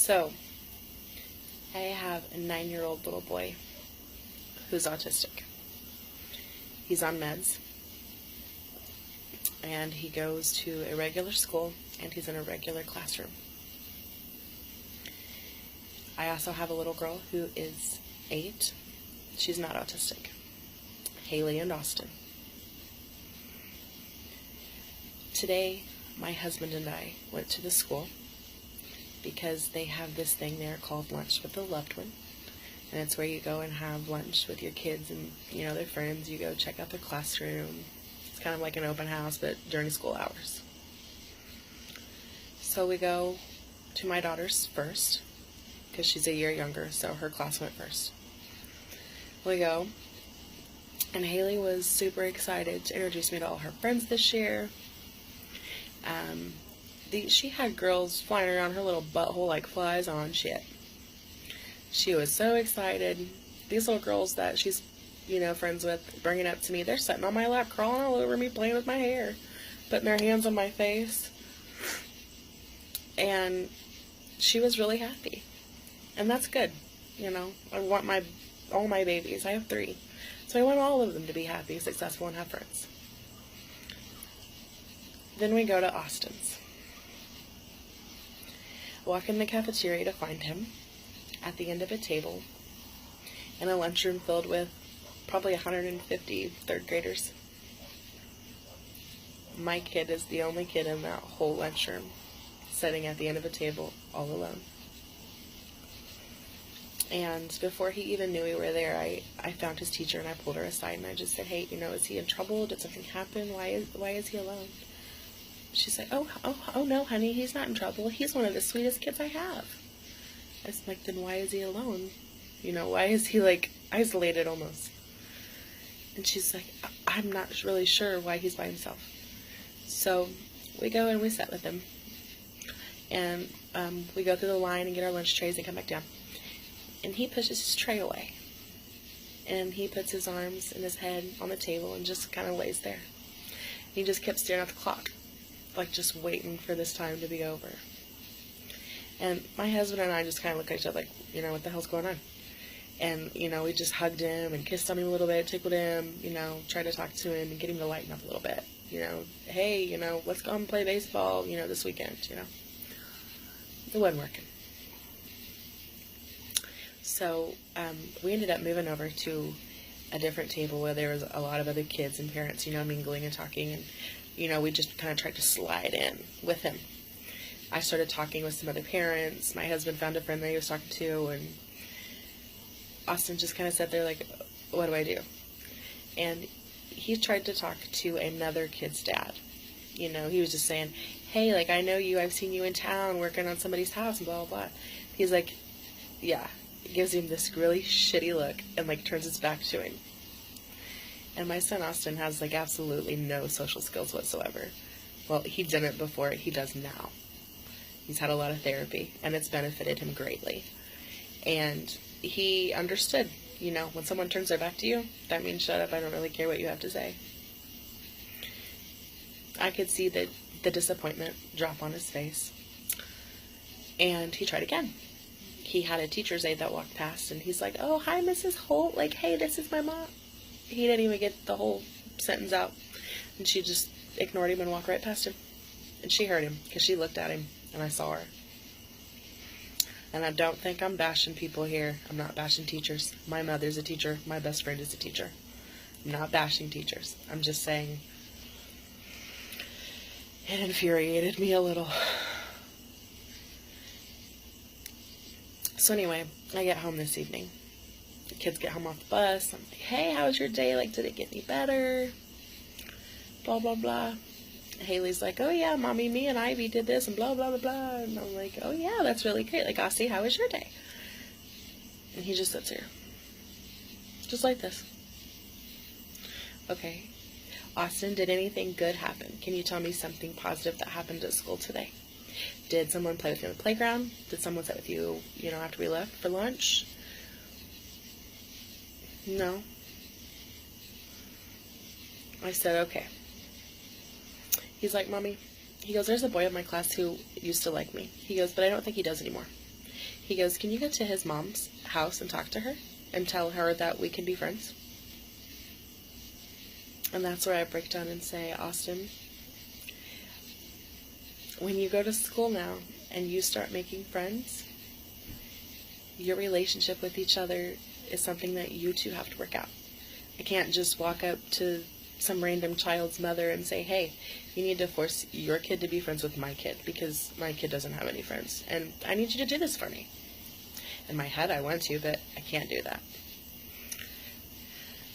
So, I have a 9-year-old little boy who's autistic. He's on meds, and he goes to a regular school, and he's in a regular classroom. I also have a little girl who is 8. She's not autistic. Haley and Austin. Today, my husband and I went to the school because they have this thing there called Lunch with a Loved One. And it's where you go and have lunch with your kids and, their friends. You go check out their classroom. It's kind of like an open house, but during school hours. So we go to my daughter's first, because she's a year younger, so her class went first. We go, and Haley was super excited to introduce me to all her friends this year. She had girls flying around her little butthole like flies on shit. She was so excited. These little girls that she's, friends with, bringing up to me, they're sitting on my lap, crawling all over me, playing with my hair, putting their hands on my face. And she was really happy. And that's good. I want all my babies. I have 3. So I want all of them to be happy, successful, and have friends. Then we go to Austin's. Walk in the cafeteria to find him at the end of a table in a lunchroom filled with probably 150 third graders. My kid is the only kid in that whole lunchroom sitting at the end of a table all alone. And before he even knew we were there, I found his teacher and I pulled her aside and I just said, hey, is he in trouble? Did something happen? Why is he alone? She's like, oh no, honey, he's not in trouble. He's one of the sweetest kids I have. I was like, then why is he alone? Why is he isolated almost? And she's like, I'm not really sure why he's by himself. So we go and we sit with him. And we go through the line and get our lunch trays and come back down. And he pushes his tray away. And he puts his arms and his head on the table and just kind of lays there. He just kept staring at the clock, just waiting for this time to be over. And my husband and I just kind of looked at each other like, what the hell's going on? And, we just hugged him and kissed on him a little bit, tickled him, tried to talk to him and get him to lighten up a little bit. Hey, let's go and play baseball, this weekend, It wasn't working. So we ended up moving over to a different table where there was a lot of other kids and parents, mingling and talking. And, we just kind of tried to slide in with him. I started talking with some other parents. My husband found a friend that he was talking to. And Austin just kind of sat there like, what do I do? And he tried to talk to another kid's dad. He was just saying, hey, I know you. I've seen you in town working on somebody's house and blah, blah, blah. He's like, yeah. Gives him this really shitty look and turns his back to him. And my son Austin has absolutely no social skills whatsoever. Well, he didn't before, he does now. He's had a lot of therapy and it's benefited him greatly. And he understood, when someone turns their back to you, that means shut up, I don't really care what you have to say. I could see the disappointment drop on his face. And he tried again. He had a teacher's aide that walked past, and he's like, oh, hi, Mrs. Holt. Hey, this is my mom. He didn't even get the whole sentence out. And she just ignored him and walked right past him. And she heard him, because she looked at him, and I saw her. And I don't think I'm bashing people here. I'm not bashing teachers. My mother's a teacher. My best friend is a teacher. I'm not bashing teachers. I'm just saying it infuriated me a little. So anyway, I get home this evening. The kids get home off the bus. I'm like, hey, how was your day? Did it get any better? Blah, blah, blah. Haley's like, oh yeah, Mommy, me and Ivy did this and blah, blah, blah, blah. And I'm like, oh yeah, that's really great. Aussie, how was your day? And he just sits here. Just like this. Okay. Austin, did anything good happen? Can you tell me something positive that happened at school today? Did someone play with you on the playground? Did someone sit with you, after we left for lunch? No. I said, okay. He's like, Mommy, he goes, there's a boy in my class who used to like me. He goes, but I don't think he does anymore. He goes, can you go to his mom's house and talk to her and tell her that we can be friends? And that's where I break down and say, Austin, when you go to school now and you start making friends, your relationship with each other is something that you two have to work out. I can't just walk up to some random child's mother and say, hey, you need to force your kid to be friends with my kid because my kid doesn't have any friends, and I need you to do this for me. In my head, I want to, but I can't do that.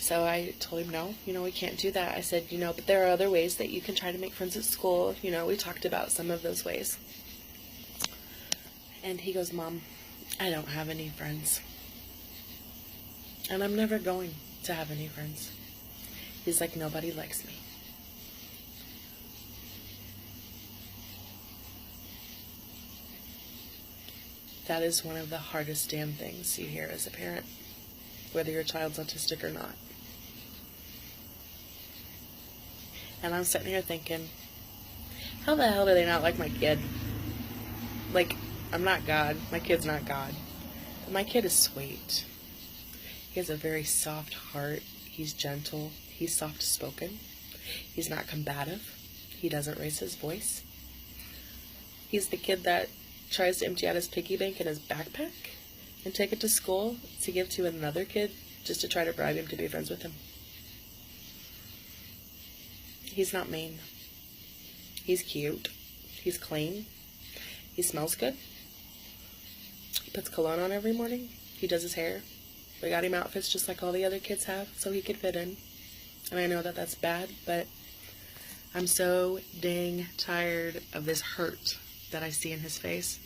So I told him, no, we can't do that. I said, but there are other ways that you can try to make friends at school. We talked about some of those ways. And he goes, Mom, I don't have any friends. And I'm never going to have any friends. He's like, nobody likes me. That is one of the hardest damn things you hear as a parent, whether your child's autistic or not. And I'm sitting here thinking, how the hell do they not like my kid? Like, I'm not God. My kid's not God. But my kid is sweet. He has a very soft heart. He's gentle. He's soft-spoken. He's not combative. He doesn't raise his voice. He's the kid that tries to empty out his piggy bank in his backpack and take it to school to give to another kid just to try to bribe him to be friends with him. He's not mean. He's cute. He's clean. He smells good. He puts cologne on every morning. He does his hair. We got him outfits just like all the other kids have so he could fit in. And I know that that's bad, but I'm so dang tired of this hurt that I see in his face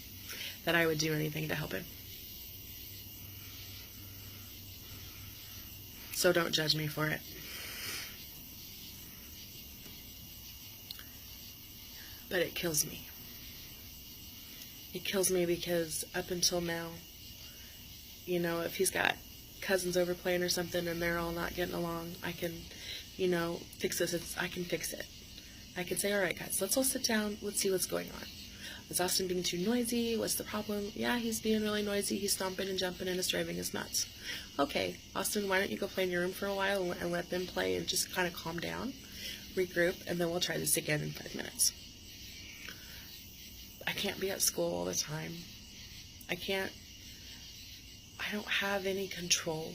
that I would do anything to help him. So don't judge me for it. But it kills me. It kills me because up until now, if he's got cousins over playing or something and they're all not getting along, I can, fix this. I can fix it. I can say, all right, guys, let's all sit down. Let's see what's going on. Is Austin being too noisy? What's the problem? Yeah, he's being really noisy. He's stomping and jumping and it's driving us nuts. Okay, Austin, why don't you go play in your room for a while and let them play and just kind of calm down, regroup, and then we'll try this again in 5 minutes. I can't be at school all the time. I don't have any control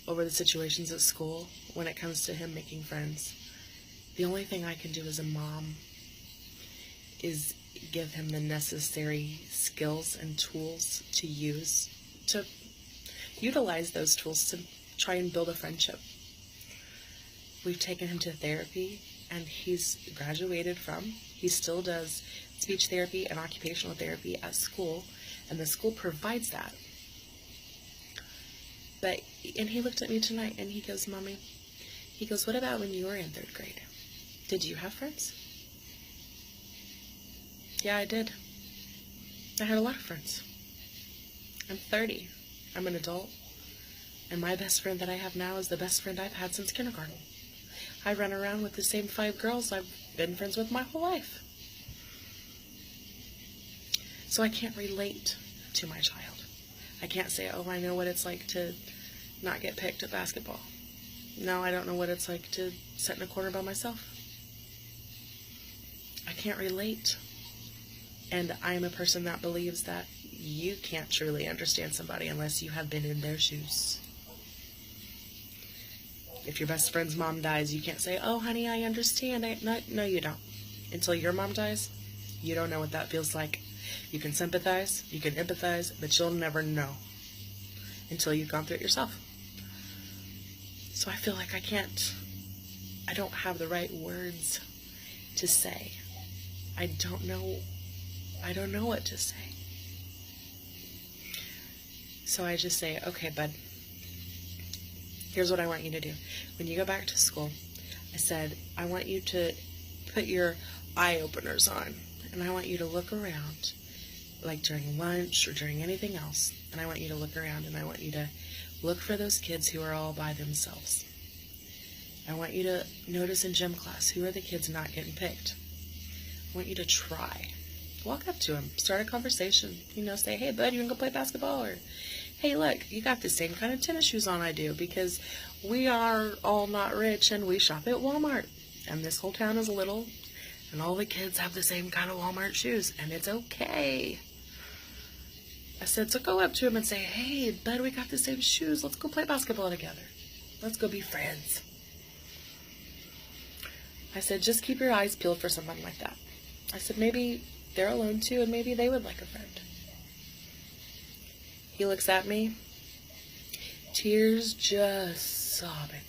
over the situations at school when it comes to him making friends. The only thing I can do as a mom is give him the necessary skills and tools to use, to utilize those tools to try and build a friendship. We've taken him to therapy, and he's graduated from. He still does speech therapy and occupational therapy at school, and the school provides that. And he looked at me tonight and he goes, Mommy, what about when you were in 3rd grade? Did you have friends? Yeah, I did. I had a lot of friends. I'm 30. I'm an adult. And my best friend that I have now is the best friend I've had since kindergarten. I run around with the same 5 girls I've been friends with my whole life. So I can't relate to my child. I can't say, oh, I know what it's like to not get picked at basketball. No, I don't know what it's like to sit in a corner by myself. I can't relate. And I am a person that believes that you can't truly understand somebody unless you have been in their shoes. If your best friend's mom dies, you can't say, oh, honey, I understand. No, you don't. Until your mom dies, you don't know what that feels like. You can sympathize, you can empathize, but you'll never know until you've gone through it yourself. So I feel like I don't have the right words to say. I don't know what to say. So I just say, okay, bud, here's what I want you to do. When you go back to school, I said, I want you to put your eye openers on, and I want you to look around, like during lunch or during anything else, and I want you to look around, and I want you to look for those kids who are all by themselves. I want you to notice in gym class, who are the kids not getting picked? I want you to try. Walk up to him, start a conversation. Say, hey, bud, you want to go play basketball? Or, hey, look, you got the same kind of tennis shoes on I do, because we are all not rich and we shop at Walmart. And this whole town is little, and all the kids have the same kind of Walmart shoes, and it's okay. I said, so go up to him and say, hey, bud, we got the same shoes. Let's go play basketball together. Let's go be friends. I said, just keep your eyes peeled for someone like that. I said, maybe they're alone too, and maybe they would like a friend. He looks at me, tears just sobbing.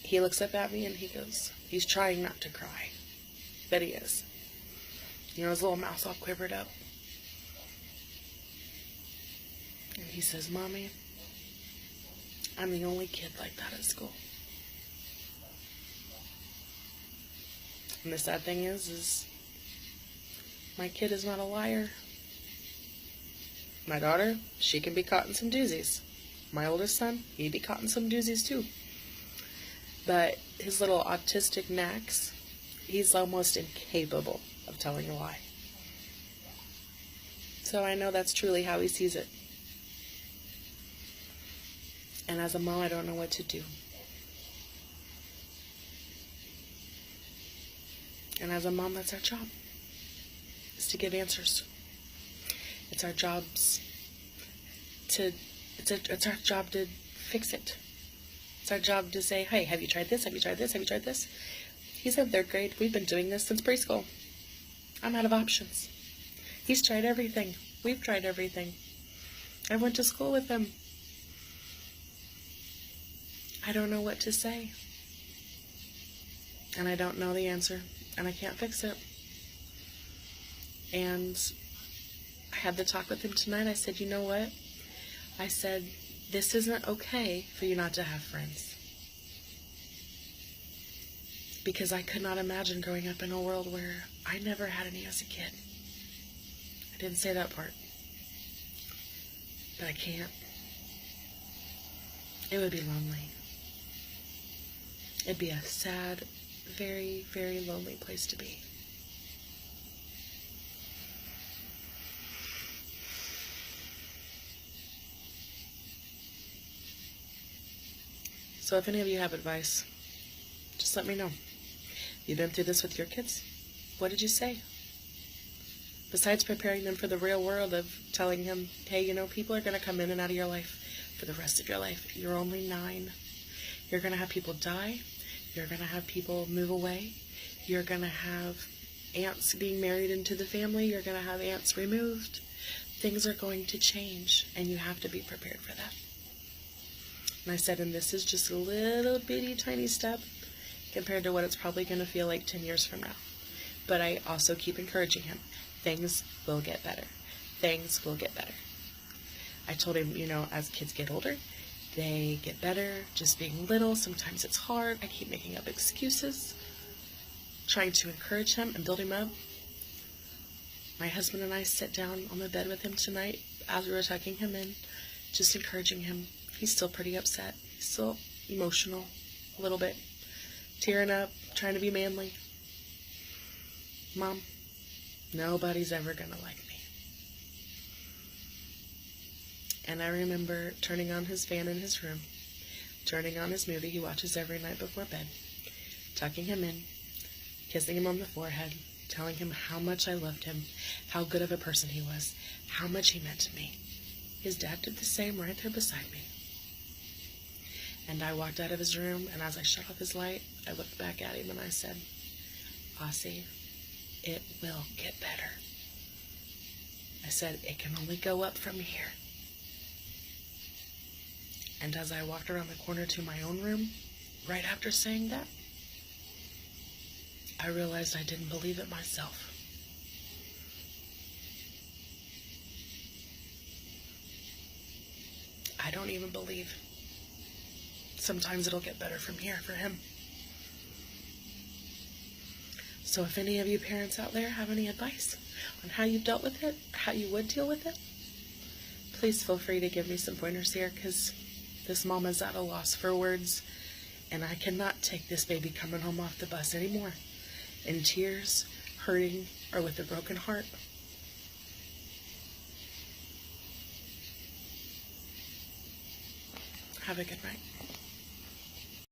He looks up at me and he goes, he's trying not to cry, but he is. His little mouth all quivered up. And he says, Mommy, I'm the only kid like that at school. And the sad thing is my kid is not a liar. My daughter, she can be caught in some doozies. My oldest son, he'd be caught in some doozies too. But his little autistic knacks, he's almost incapable of telling a lie. So I know that's truly how he sees it. And as a mom, I don't know what to do. And as a mom, that's our job, is to give answers. It's our job to fix it. It's our job to say, hey, have you tried this? Have you tried this? Have you tried this? He's in 3rd grade. We've been doing this since preschool. I'm out of options. He's tried everything. We've tried everything. I went to school with him. I don't know what to say. And I don't know the answer. And I can't fix it. And I had the talk with him tonight. I said, you know what? I said, this isn't okay for you not to have friends. Because I could not imagine growing up in a world where I never had any as a kid. I didn't say that part. But I can't. It would be lonely. It'd be a sad, very, very lonely place to be. So if any of you have advice, just let me know. You've been through this with your kids? What did you say? Besides preparing them for the real world of telling him, hey, people are going to come in and out of your life for the rest of your life. You're only 9. You're going to have people die. You're going to have people move away. You're going to have aunts being married into the family. You're going to have aunts removed. Things are going to change, and you have to be prepared for that. And I said, and this is just a little bitty tiny step compared to what it's probably going to feel like 10 years from now. But I also keep encouraging him. Things will get better. Things will get better. I told him, as kids get older, they get better. Just being little, sometimes it's hard. I keep making up excuses, trying to encourage him and build him up. My husband and I sit down on the bed with him tonight as we were tucking him in, just encouraging him. He's still pretty upset. He's still emotional, a little bit. Tearing up, trying to be manly. Mom, nobody's ever going to like me. And I remember turning on his fan in his room, turning on his movie he watches every night before bed, tucking him in, kissing him on the forehead, telling him how much I loved him, how good of a person he was, how much he meant to me. His dad did the same right there beside me. And I walked out of his room, and as I shut off his light, I looked back at him and I said, Aussie, it will get better. I said, it can only go up from here. And as I walked around the corner to my own room, right after saying that, I realized I didn't believe it myself. I don't even believe sometimes it'll get better from here for him. So if any of you parents out there have any advice on how you've dealt with it, how you would deal with it, please feel free to give me some pointers here, because this mom is at a loss for words, and I cannot take this baby coming home off the bus anymore in tears, hurting, or with a broken heart. Have a good night.